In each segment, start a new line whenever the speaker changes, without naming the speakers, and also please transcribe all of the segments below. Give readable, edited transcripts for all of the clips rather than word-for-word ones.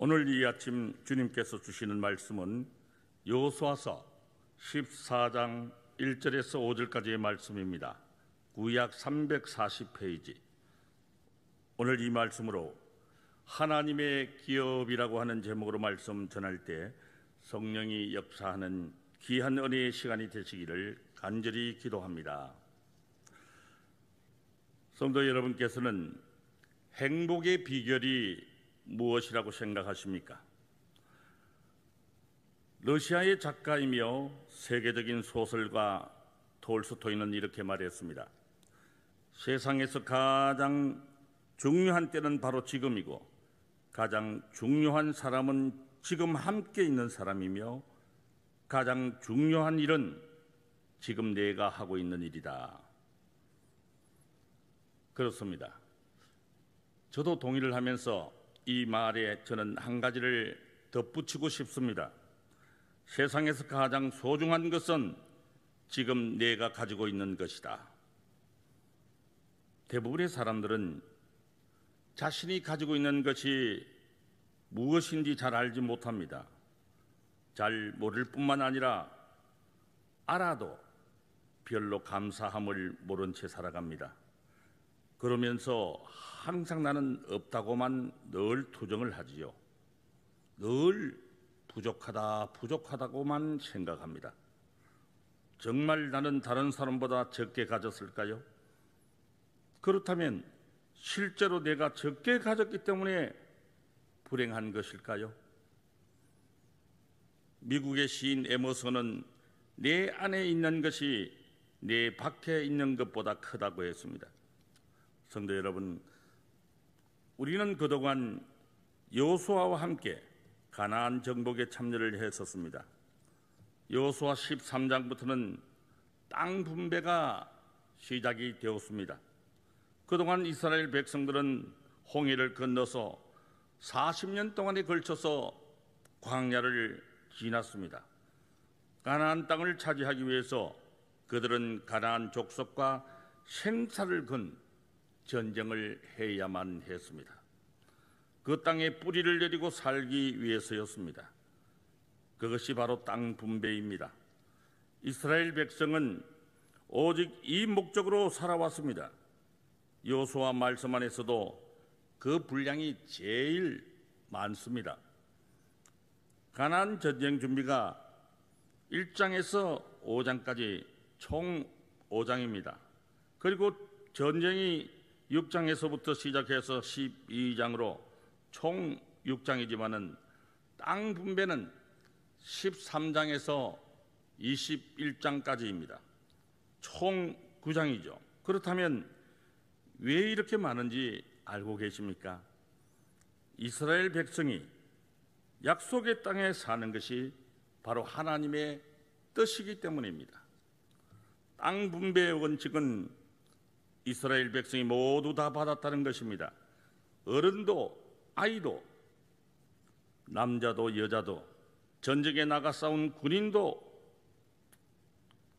오늘 이 아침 주님께서 주시는 말씀은 여호수아서 14장 1절에서 5절까지의 말씀입니다. 구약 340페이지. 오늘 이 말씀으로 하나님의 기업이라고 하는 제목으로 말씀 전할 때 성령이 역사하는 귀한 은혜의 시간이 되시기를 간절히 기도합니다. 성도 여러분께서는 행복의 비결이 무엇이라고 생각하십니까? 러시아의 작가이며 세계적인 소설가 톨스토이는 이렇게 말했습니다. 세상에서 가장 중요한 때는 바로 지금이고 가장 중요한 사람은 지금 함께 있는 사람이며 가장 중요한 일은 지금 내가 하고 있는 일이다. 그렇습니다. 저도 동의를 하면서 이 말에 저는 한 가지를 덧붙이고 싶습니다. 세상에서 가장 소중한 것은 지금 내가 가지고 있는 것이다. 대부분의 사람들은 자신이 가지고 있는 것이 무엇인지 잘 알지 못합니다. 잘 모를 뿐만 아니라 알아도 별로 감사함을 모른 채 살아갑니다. 그러면서 항상 나는 없다고만 늘 투정을 하지요. 늘 부족하다고만 생각합니다. 정말 나는 다른 사람보다 적게 가졌을까요? 그렇다면 실제로 내가 적게 가졌기 때문에 불행한 것일까요? 미국의 시인 에머슨은 내 안에 있는 것이 내 밖에 있는 것보다 크다고 했습니다. 성도 여러분, 우리는 그동안 여호수아와 함께 가나안 정복에 참여를 했었습니다. 여호수아 13장부터는 땅 분배가 시작이 되었습니다. 그동안 이스라엘 백성들은 홍해를 건너서 40년 동안에 걸쳐서 광야를 지났습니다. 가나안 땅을 차지하기 위해서 그들은 가나안 족속과 생사를 건 전쟁을 해야만 했습니다. 그 땅에 뿌리를 내리고 살기 위해서였습니다. 그것이 바로 땅 분배입니다. 이스라엘 백성은 오직 이 목적으로 살아왔습니다. 여호수아 말씀 안에서도 그 분량이 제일 많습니다. 가나안 전쟁 준비가 1장에서 5장까지 총 5장입니다. 그리고 전쟁이 6장에서부터 시작해서 12장으로 총 6장이지만은 땅 분배는 13장에서 21장까지입니다. 총 9장이죠. 그렇다면 왜 이렇게 많은지 알고 계십니까? 이스라엘 백성이 약속의 땅에 사는 것이 바로 하나님의 뜻이기 때문입니다. 땅 분배의 원칙은 이스라엘 백성이 모두 다 받았다는 것입니다. 어른도 아이도 남자도 여자도 전쟁에 나가 싸운 군인도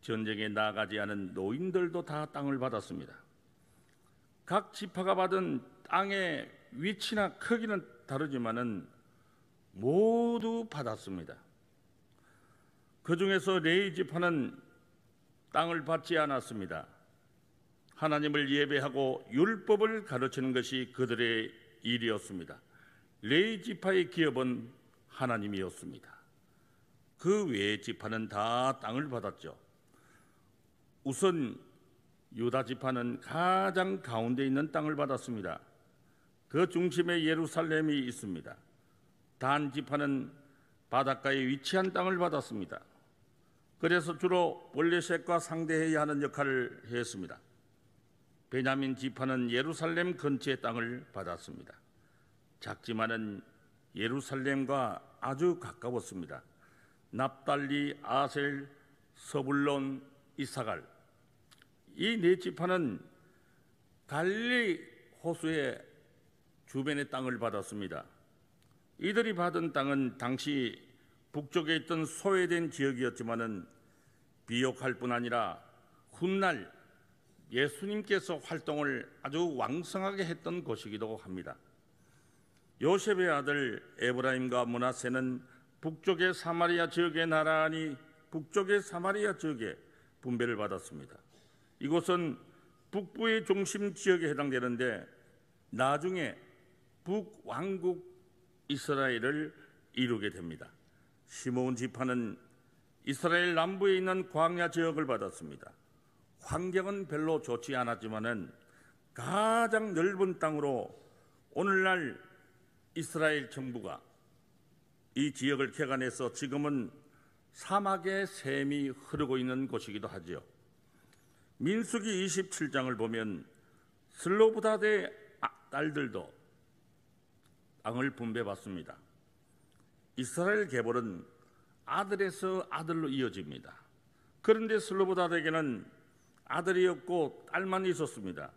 전쟁에 나가지 않은 노인들도 다 땅을 받았습니다. 각 지파가 받은 땅의 위치나 크기는 다르지만은 모두 받았습니다. 그 중에서 레위 지파는 땅을 받지 않았습니다. 하나님을 예배하고 율법을 가르치는 것이 그들의 일이었습니다. 레위 지파의 기업은 하나님이었습니다. 그 외의 지파는 다 땅을 받았죠. 우선 유다 지파는 가장 가운데 있는 땅을 받았습니다. 그 중심에 예루살렘이 있습니다. 단 지파는 바닷가에 위치한 땅을 받았습니다. 그래서 주로 블레셋과 상대해야 하는 역할을 했습니다. 베냐민 지파는 예루살렘 근처의 땅을 받았습니다. 작지만은 예루살렘과 아주 가까웠습니다. 납달리, 아셀, 서불론, 이사갈, 이 네 지파는 갈릴리 호수의 주변의 땅을 받았습니다. 이들이 받은 땅은 당시 북쪽에 있던 소외된 지역이었지만은 비옥할 뿐 아니라 훗날 예수님께서 활동을 아주 왕성하게 했던 곳이기도 합니다. 요셉의 아들 에브라임과 므낫세는 북쪽의 사마리아 지역의 나라니 북쪽의 사마리아 지역에 분배를 받았습니다. 이곳은 북부의 중심 지역에 해당되는데 나중에 북왕국 이스라엘을 이루게 됩니다. 시므온 지파는 이스라엘 남부에 있는 광야 지역을 받았습니다. 환경은 별로 좋지 않았지만은 가장 넓은 땅으로 오늘날 이스라엘 정부가 이 지역을 개간해서 지금은 사막의 샘이 흐르고 있는 곳이기도 하지요. 민수기 27장을 보면 슬로브닷의 딸들도 땅을 분배받습니다. 이스라엘 계보는 아들에서 아들로 이어집니다. 그런데 슬로브닷에게는 아들이 없고 딸만 있었습니다.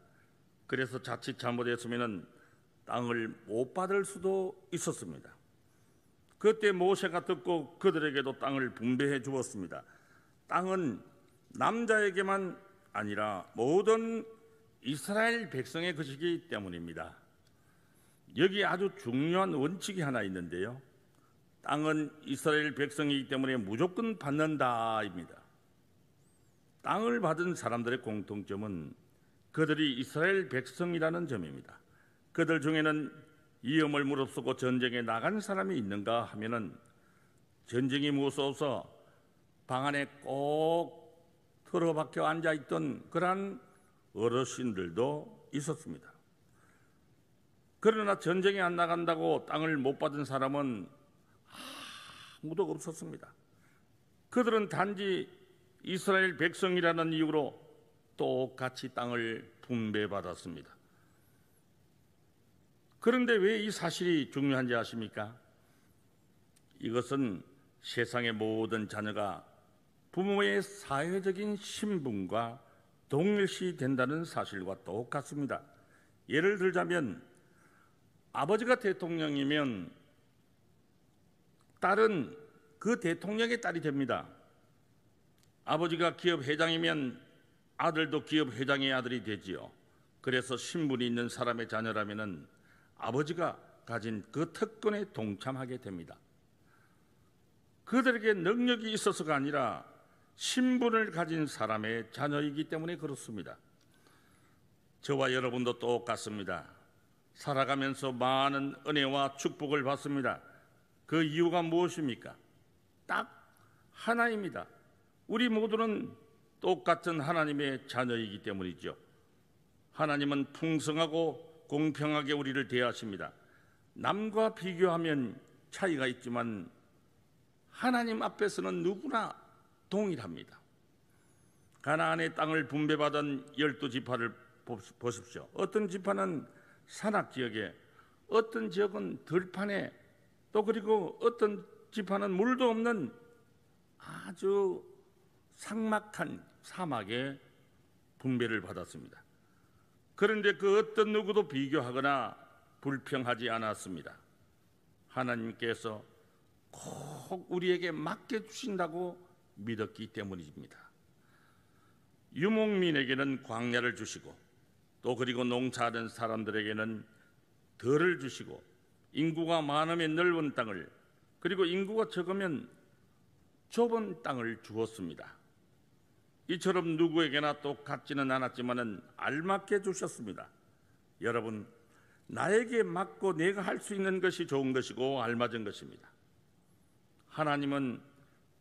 그래서 자칫 잘못했으면 땅을 못 받을 수도 있었습니다. 그때 모세가 듣고 그들에게도 땅을 분배해 주었습니다. 땅은 남자에게만 아니라 모든 이스라엘 백성의 것이기 때문입니다. 여기 아주 중요한 원칙이 하나 있는데요. 땅은 이스라엘 백성이기 때문에 무조건 받는다입니다. 땅을 받은 사람들의 공통점은 그들이 이스라엘 백성이라는 점입니다. 그들 중에는 위험을 무릅쓰고 전쟁에 나간 사람이 있는가 하면은 전쟁이 무서워서 방 안에 꼭 틀어박혀 앉아있던 그러한 어르신들도 있었습니다. 그러나 전쟁에 안 나간다고 땅을 못 받은 사람은 아무도 없었습니다. 그들은 단지 이스라엘 백성이라는 이유로 똑같이 땅을 분배받았습니다. 그런데 왜 이 사실이 중요한지 아십니까? 이것은 세상의 모든 자녀가 부모의 사회적인 신분과 동일시 된다는 사실과 똑같습니다. 예를 들자면 아버지가 대통령이면 딸은 그 대통령의 딸이 됩니다. 아버지가 기업 회장이면 아들도 기업 회장의 아들이 되지요. 그래서 신분이 있는 사람의 자녀라면은 아버지가 가진 그 특권에 동참하게 됩니다. 그들에게 능력이 있어서가 아니라 신분을 가진 사람의 자녀이기 때문에 그렇습니다. 저와 여러분도 똑같습니다. 살아가면서 많은 은혜와 축복을 받습니다. 그 이유가 무엇입니까? 딱 하나입니다. 우리 모두는 똑같은 하나님의 자녀이기 때문이죠. 하나님은 풍성하고 공평하게 우리를 대하십니다. 남과 비교하면 차이가 있지만 하나님 앞에서는 누구나 동일합니다. 가나안의 땅을 분배받은 12지파를 보십시오. 어떤 지파는 산악지역에, 어떤 지역은 들판에, 또 그리고 어떤 지파는 물도 없는 아주 삭막한 사막에 분배를 받았습니다. 그런데 그 어떤 누구도 비교하거나 불평하지 않았습니다. 하나님께서 꼭 우리에게 맡겨주신다고 믿었기 때문입니다. 유목민에게는 광야를 주시고 또 그리고 농사하는 사람들에게는 들을 주시고 인구가 많으면 넓은 땅을, 그리고 인구가 적으면 좁은 땅을 주었습니다. 이처럼 누구에게나 똑같지는 않았지만은 알맞게 주셨습니다. 여러분, 나에게 맞고 내가 할 수 있는 것이 좋은 것이고 알맞은 것입니다. 하나님은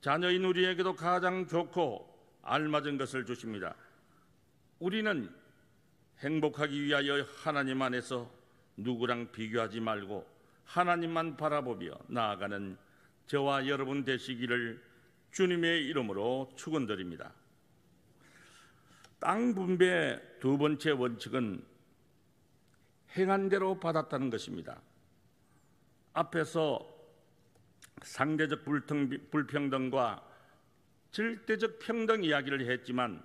자녀인 우리에게도 가장 좋고 알맞은 것을 주십니다. 우리는 행복하기 위하여 하나님 안에서 누구랑 비교하지 말고 하나님만 바라보며 나아가는 저와 여러분 되시기를 주님의 이름으로 축원드립니다. 땅 분배 두 번째 원칙은 행한 대로 받았다는 것입니다. 앞에서 상대적 불평등과 절대적 평등 이야기를 했지만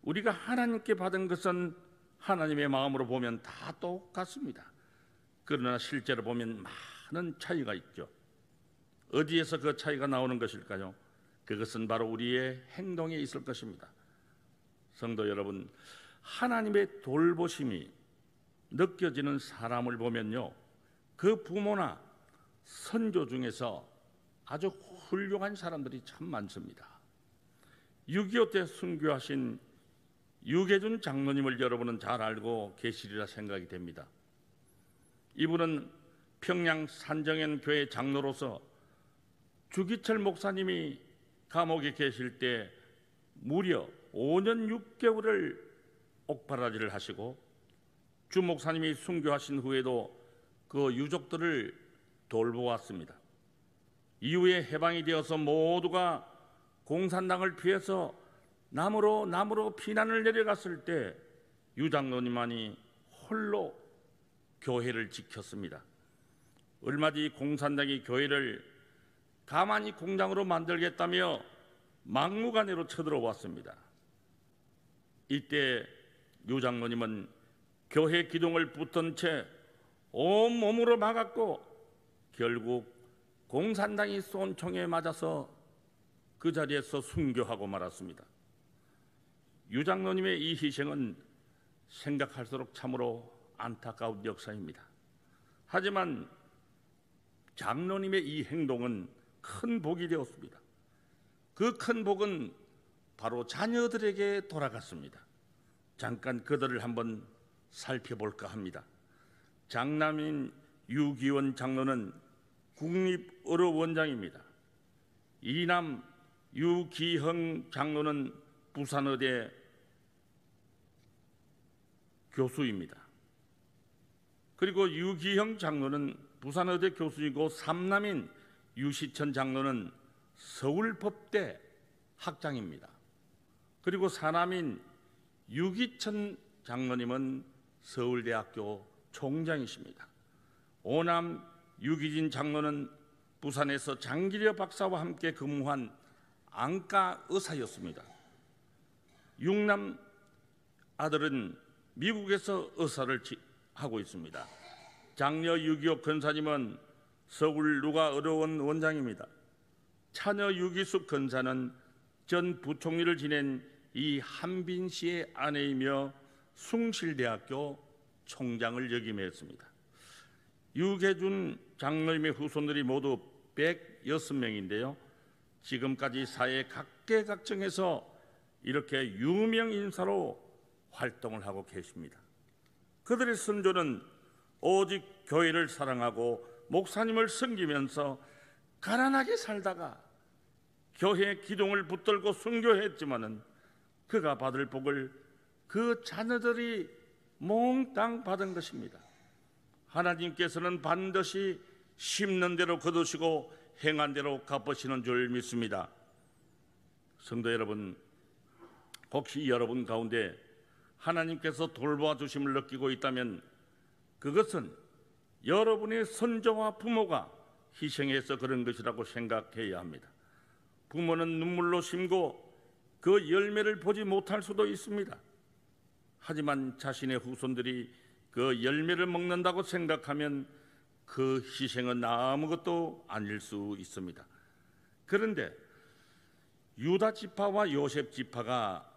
우리가 하나님께 받은 것은 하나님의 마음으로 보면 다 똑같습니다. 그러나 실제로 보면 많은 차이가 있죠. 어디에서 그 차이가 나오는 것일까요? 그것은 바로 우리의 행동에 있을 것입니다. 성도 여러분, 하나님의 돌보심이 느껴지는 사람을 보면요, 그 부모나 선조 중에서 아주 훌륭한 사람들이 참 많습니다. 6.25 때 순교하신 유계준 장로님을 여러분은 잘 알고 계시리라 생각이 됩니다. 이분은 평양 산정현 교회 장로로서 주기철 목사님이 감옥에 계실 때 무려 5년 6개월을 옥바라지를 하시고 주 목사님이 순교하신 후에도 그 유족들을 돌보았습니다. 이후에 해방이 되어서 모두가 공산당을 피해서 남으로 피난을 내려갔을 때 유 장로님만이 홀로 교회를 지켰습니다. 얼마 뒤 공산당이 교회를 가만히 공장으로 만들겠다며 막무가내로 쳐들어왔습니다. 이때 유 장로님은 교회 기둥을 붙든 채 온몸으로 막았고 결국 공산당이 쏜 총에 맞아서 그 자리에서 순교하고 말았습니다. 유 장로님의 이 희생은 생각할수록 참으로 안타까운 역사입니다. 하지만 장로님의 이 행동은 큰 복이 되었습니다. 그 큰 복은 바로 자녀들에게 돌아갔습니다. 잠깐 그들을 한번 살펴볼까 합니다. 장남인 유기원 장로는 국립의료원장입니다. 이남 유기형 장로는 부산의대 교수입니다. 그리고 유기형 장로는 부산의대 교수이고 삼남인 유시천 장로는 서울법대 학장입니다. 그리고 사남인 유기천 장로님은 서울대학교 총장이십니다. 오남 유기진 장로는 부산에서 장기려 박사와 함께 근무한 안과 의사였습니다. 육남 아들은 미국에서 의사를 하고 있습니다. 장녀 유기옥 권사님은 서울 누가의료원 원장입니다. 차녀 유기숙 권사는 전 부총리를 지낸 이한빈 씨의 아내이며 숭실대학교 총장을 역임했습니다. 유계준 장로님의 후손들이 모두 106명인데요. 지금까지 사회 각계각층에서 이렇게 유명 인사로 활동을 하고 계십니다. 그들의 선조는 오직 교회를 사랑하고 목사님을 섬기면서 가난하게 살다가 교회 기둥을 붙들고 순교했지만은 그가 받을 복을 그 자녀들이 몽땅 받은 것입니다. 하나님께서는 반드시 심는 대로 거두시고 행한 대로 갚으시는 줄 믿습니다. 성도 여러분, 혹시 여러분 가운데 하나님께서 돌보아 주심을 느끼고 있다면 그것은 여러분의 선조와 부모가 희생해서 그런 것이라고 생각해야 합니다. 부모는 눈물로 심고 그 열매를 보지 못할 수도 있습니다. 하지만 자신의 후손들이 그 열매를 먹는다고 생각하면 그 희생은 아무것도 아닐 수 있습니다. 그런데 유다 지파와 요셉 지파가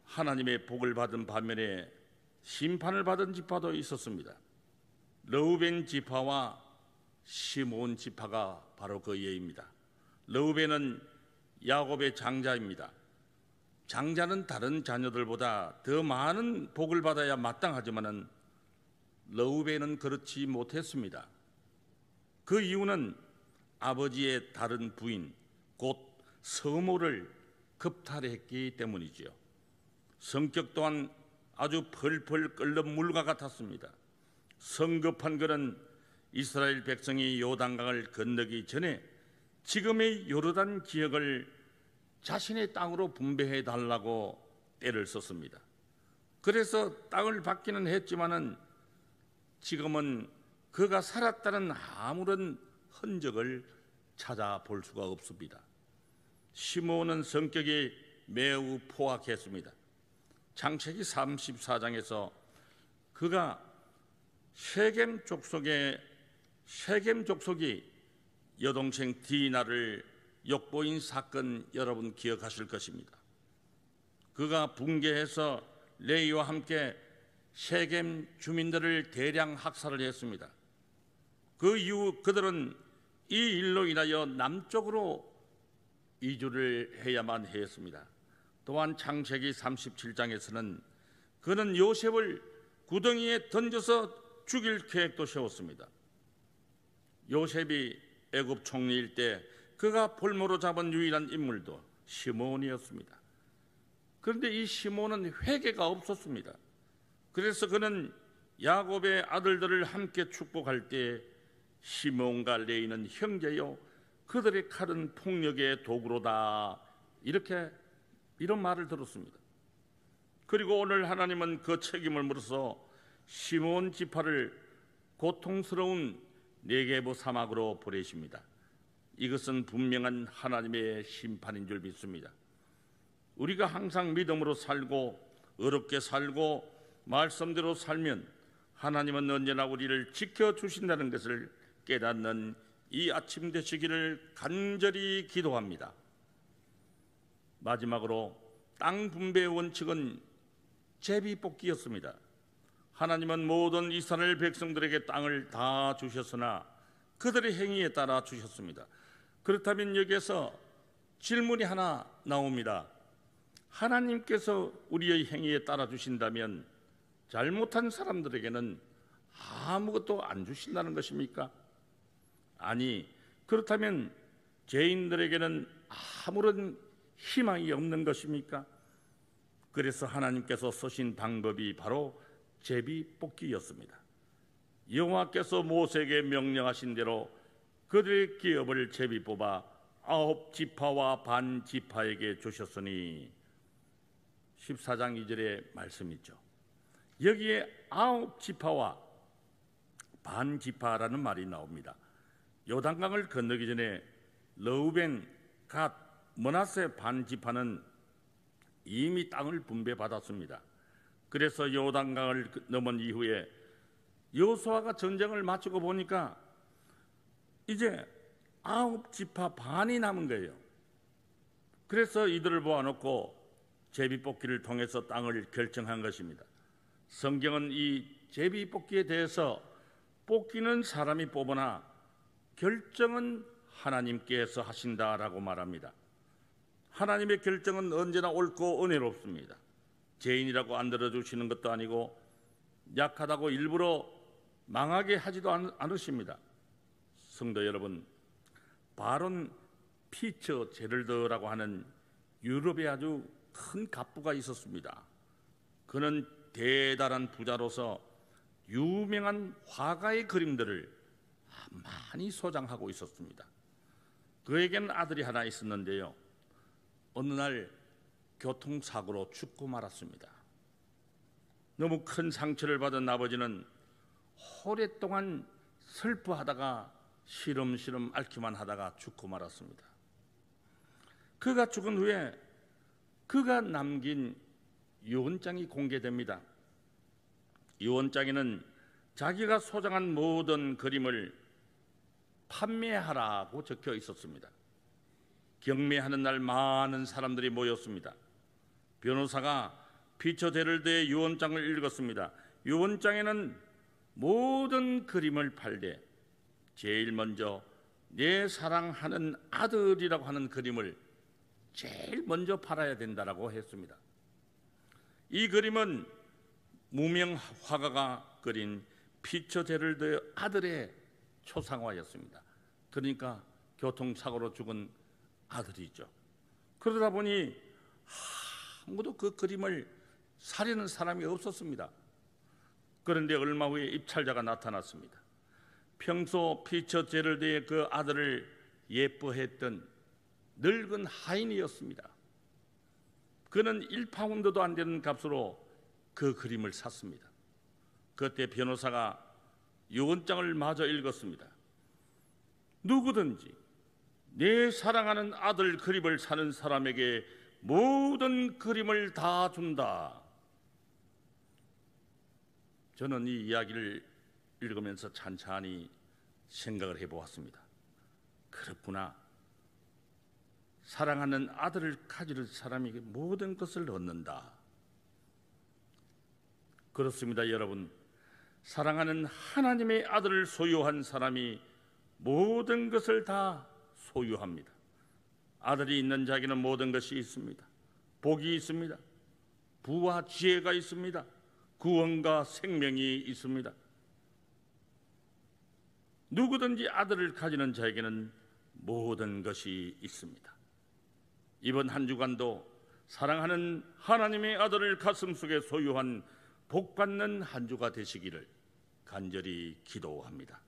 하나님의 복을 받은 반면에 심판을 받은 지파도 있었습니다. 르우벤 지파와 시므온 지파가 바로 그 예입니다. 르우벤은 야곱의 장자입니다. 장자는 다른 자녀들보다 더 많은 복을 받아야 마땅하지만은 르우벤은 그렇지 못했습니다. 그 이유는 아버지의 다른 부인 곧 서모를 겁탈했기 때문이지요. 성격 또한 아주 펄펄 끓는 물과 같았습니다. 성급한 그는 이스라엘 백성이 요단강을 건너기 전에 지금의 요르단 지역을 자신의 땅으로 분배해 달라고 때를 썼습니다. 그래서 땅을 받기는 했지만은 지금은 그가 살았다는 아무런 흔적을 찾아볼 수가 없습니다. 시므온은 성격이 매우 포악했습니다. 창세기 34장에서 그가 쉐겜 족속이 여동생 디나를 욕보인 사건 여러분 기억하실 것입니다. 그가 붕괴해서 레이와 함께 쉐겜 주민들을 대량 학살을 했습니다. 그 이후 그들은 이 일로 인하여 남쪽으로 이주를 해야만 했습니다. 또한 창세기 37장에서는 그는 요셉을 구덩이에 던져서 죽일 계획도 세웠습니다. 요셉이 애굽 총리일 때 그가 볼모로 잡은 유일한 인물도 시몬이었습니다. 그런데 이 시몬은 회개가 없었습니다. 그래서 그는 야곱의 아들들을 함께 축복할 때 시몬과 레위는 형제요 그들의 칼은 폭력의 도구로다, 이런 말을 들었습니다. 그리고 오늘 하나님은 그 책임을 물어서 시몬 지파를 고통스러운 네게부 사막으로 보내십니다. 이것은 분명한 하나님의 심판인 줄 믿습니다. 우리가 항상 믿음으로 살고 의롭게 살고 말씀대로 살면 하나님은 언제나 우리를 지켜주신다는 것을 깨닫는 이 아침 되시기를 간절히 기도합니다. 마지막으로 땅 분배의 원칙은 제비뽑기였습니다. 하나님은 모든 이스라엘 백성들에게 땅을 다 주셨으나 그들의 행위에 따라 주셨습니다. 그렇다면 여기에서 질문이 하나 나옵니다. 하나님께서 우리의 행위에 따라 주신다면 잘못한 사람들에게는 아무것도 안 주신다는 것입니까? 아니, 그렇다면 죄인들에게는 아무런 희망이 없는 것입니까? 그래서 하나님께서 쓰신 방법이 바로 제비뽑기였습니다. 여호와께서 모세에게 명령하신 대로 그들의 기업을 제비뽑아 9지파와 반 지파에게 주셨으니 14장 2절의 말씀이죠. 여기에 9지파와 반 지파라는 말이 나옵니다. 요단강을 건너기 전에 르우벤, 갓, 므낫세 반 지파는 이미 땅을 분배받았습니다. 그래서 요단강을 넘은 이후에 여호수아가 전쟁을 마치고 보니까 이제 9지파 반이 남은 거예요. 그래서 이들을 모아놓고 제비뽑기를 통해서 땅을 결정한 것입니다. 성경은 이 제비뽑기에 대해서 뽑기는 사람이 뽑으나 결정은 하나님께서 하신다라고 말합니다. 하나님의 결정은 언제나 옳고 은혜롭습니다. 죄인이라고 안 들어주시는 것도 아니고 약하다고 일부러 망하게 하지도 않으십니다. 성도 여러분, 바론 피처 제럴드라고 하는 유럽에 아주 큰 갑부가 있었습니다. 그는 대단한 부자로서 유명한 화가의 그림들을 많이 소장하고 있었습니다. 그에게는 아들이 하나 있었는데요, 어느 날 교통사고로 죽고 말았습니다. 너무 큰 상처를 받은 아버지는 오랫동안 슬퍼하다가 시름시름 앓기만 하다가 죽고 말았습니다. 그가 죽은 후에 그가 남긴 유언장이 공개됩니다. 유언장에는 자기가 소장한 모든 그림을 판매하라고 적혀 있었습니다. 경매하는 날 많은 사람들이 모였습니다. 변호사가 피처 제럴드의 유언장을 읽었습니다. 유언장에는 모든 그림을 팔되 제일 먼저 내 사랑하는 아들이라고 하는 그림을 제일 먼저 팔아야 된다라고 했습니다. 이 그림은 무명 화가가 그린 피처 제럴드의 아들의 초상화였습니다. 그러니까 교통사고로 죽은 아들이죠. 그러다 보니 아무도 그 그림을 사려는 사람이 없었습니다. 그런데 얼마 후에 입찰자가 나타났습니다. 평소 피처 제럴드의 그 아들을 예뻐했던 늙은 하인이었습니다. 그는 1파운드도 안 되는 값으로 그 그림을 샀습니다. 그때 변호사가 유언장을 마저 읽었습니다. 누구든지 내 사랑하는 아들 그림을 사는 사람에게 모든 그림을 다 준다. 저는 이 이야기를 읽으면서 찬찬히 생각을 해보았습니다. 그렇구나. 사랑하는 아들을 가질 사람에게 모든 것을 얻는다. 그렇습니다, 여러분. 사랑하는 하나님의 아들을 소유한 사람이 모든 것을 다 소유합니다. 아들이 있는 자에게는 모든 것이 있습니다. 복이 있습니다. 부와 지혜가 있습니다. 구원과 생명이 있습니다. 누구든지 아들을 가지는 자에게는 모든 것이 있습니다. 이번 한 주간도 사랑하는 하나님의 아들을 가슴속에 소유한 복받는 한 주가 되시기를 간절히 기도합니다.